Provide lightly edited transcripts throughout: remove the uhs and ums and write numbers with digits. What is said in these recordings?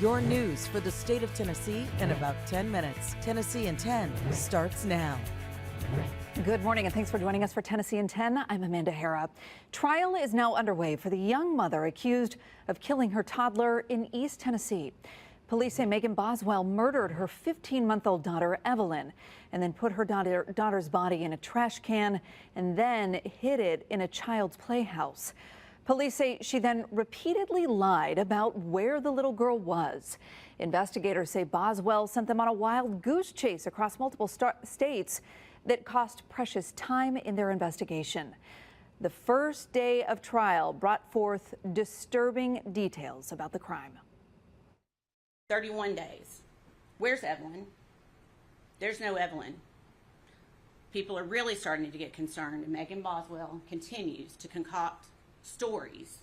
Your news for the state of Tennessee in about 10 minutes. Tennessee in 10 starts now. Good morning and thanks for joining us for Tennessee in 10. I'm Amanda Hara. Trial is now underway for the young mother accused of killing her toddler in East Tennessee. Police say Megan Boswell murdered her 15-month-old daughter, Evelyn, and then put her daughter's body in a trash can and then hid it in a child's playhouse. Police say she then repeatedly lied about where the little girl was. Investigators say Boswell sent them on a wild goose chase across multiple states that cost precious time in their investigation. The first day of trial brought forth disturbing details about the crime. 31 days. Where's Evelyn? There's no Evelyn. People are really starting to get concerned, and Megan Boswell continues to concoct stories.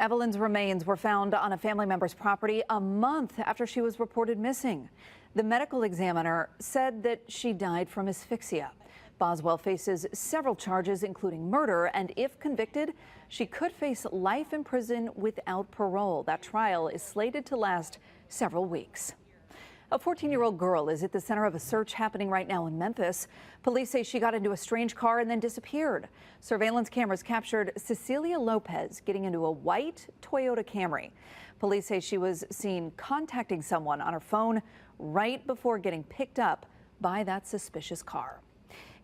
Evelyn's remains were found on a family member's property a month after she was reported missing. The medical examiner said that she died from asphyxia. Boswell faces several charges, including murder, and if convicted, she could face life in prison without parole. That trial is slated to last several weeks. A 14-year-old girl is at the center of a search happening right now in Memphis. Police say she got into a strange car and then disappeared. Surveillance cameras captured Cecilia Lopez getting into a white Toyota Camry. Police say she was seen contacting someone on her phone right before getting picked up by that suspicious car.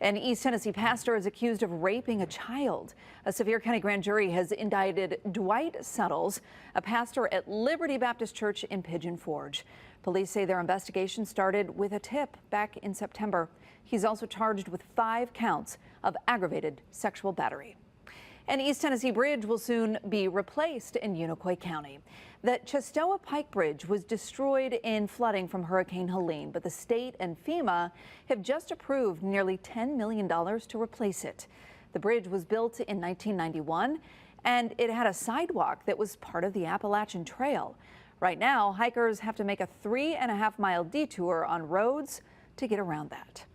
An East Tennessee pastor is accused of raping a child. A Sevier County grand jury has indicted Dwight Suttles, a pastor at Liberty Baptist Church in Pigeon Forge. Police say their investigation started with a tip back in September. He's also charged with 5 counts of aggravated sexual battery. An East Tennessee bridge will soon be replaced in Unicoi County. The Chestoa Pike Bridge was destroyed in flooding from Hurricane Helene, but the state and FEMA have just approved nearly $10 million to replace it. The bridge was built in 1991, and it had a sidewalk that was part of the Appalachian Trail. Right now, hikers have to make a 3.5-mile detour on roads to get around that.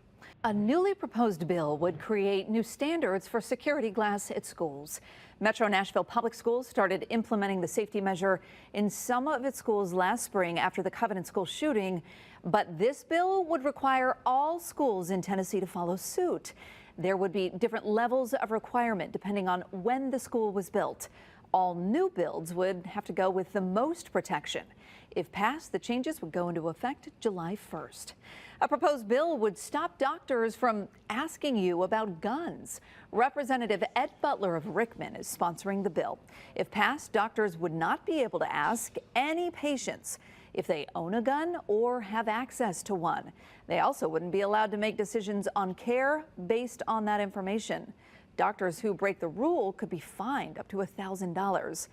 A newly proposed bill would create new standards for security glass at schools. Metro Nashville Public Schools started implementing the safety measure in some of its schools last spring after the Covenant School shooting. But this bill would require all schools in Tennessee to follow suit. There would be different levels of requirement depending on when the school was built. All new builds would have to go with the most protection. If passed, the changes would go into effect July 1st. A proposed bill would stop doctors from asking you about guns. Representative Ed Butler of Rickman is sponsoring the bill. If passed, doctors would not be able to ask any patients if they own a gun or have access to one. They also wouldn't be allowed to make decisions on care based on that information. Doctors who break the rule could be fined up to $1,000.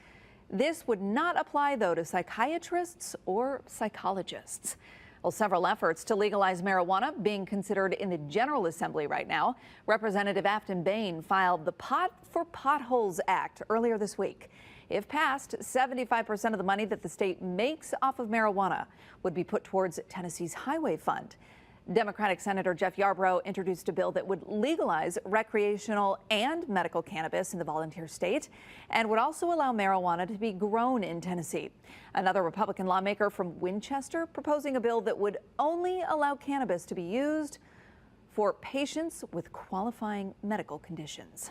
This would not apply, though, to psychiatrists or psychologists. Well, several efforts to legalize marijuana being considered in the General Assembly right now. Representative Afton Bain filed the Pot for Potholes Act earlier this week. If passed, 75% of the money that the state makes off of marijuana would be put towards Tennessee's highway fund. Democratic Senator Jeff Yarbrough introduced a bill that would legalize recreational and medical cannabis in the volunteer state and would also allow marijuana to be grown in Tennessee. Another Republican lawmaker from Winchester proposing a bill that would only allow cannabis to be used for patients with qualifying medical conditions.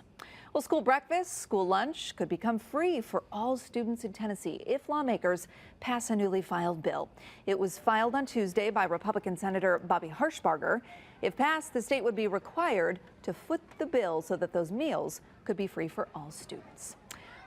Well, school breakfast, school lunch could become free for all students in Tennessee if lawmakers pass a newly filed bill. It was filed on Tuesday by Republican Senator Bobby Hirschbarger. If passed, the state would be required to foot the bill so that those meals could be free for all students.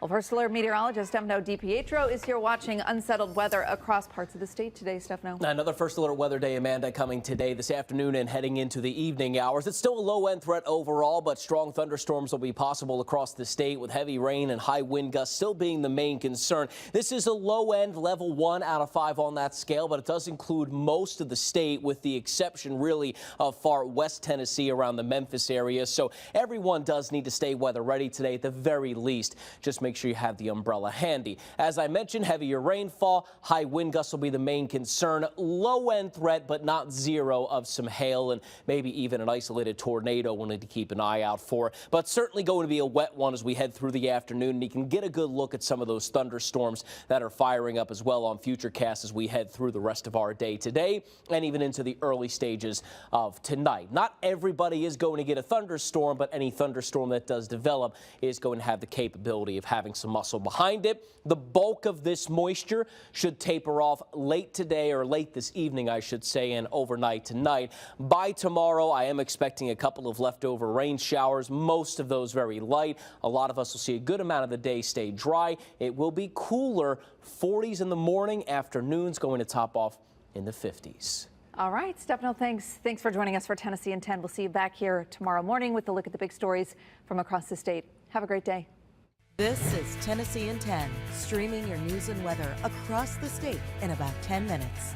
Well, First Alert meteorologist Stefano DiPietro is here watching unsettled weather across parts of the state today. Stefano. Another First Alert weather day, Amanda, coming today, this afternoon and heading into the evening hours. It's still a low-end threat overall, but strong thunderstorms will be possible across the state with heavy rain and high wind gusts still being the main concern. This is a low-end level 1 out of 5 on that scale, but it does include most of the state with the exception really of far west Tennessee around the Memphis area. So everyone does need to stay weather ready today at the very least. Just make make sure you have the umbrella handy. As I mentioned, heavier rainfall, high wind gusts will be the main concern. Low end threat, but not zero, of some hail and maybe even an isolated tornado we'll need to keep an eye out for. But certainly going to be a wet one as we head through the afternoon. And you can get a good look at some of those thunderstorms that are firing up as well on Futurecast as we head through the rest of our day today and even into the early stages of tonight. Not everybody is going to get a thunderstorm, but any thunderstorm that does develop is going to have the capability of having some muscle behind it. The bulk of this moisture should taper off late today, or late this evening, I should say, and overnight tonight. By tomorrow, I am expecting a couple of leftover rain showers, most of those very light. A lot of us will see a good amount of the day stay dry. It will be cooler, 40s in the morning, afternoons going to top off in the 50s. All right, Stefano, thanks for joining us for Tennessee in 10. We'll see you back here tomorrow morning with a look at the big stories from across the state. Have a great day. This is Tennessee in 10, streaming your news and weather across the state in about 10 minutes.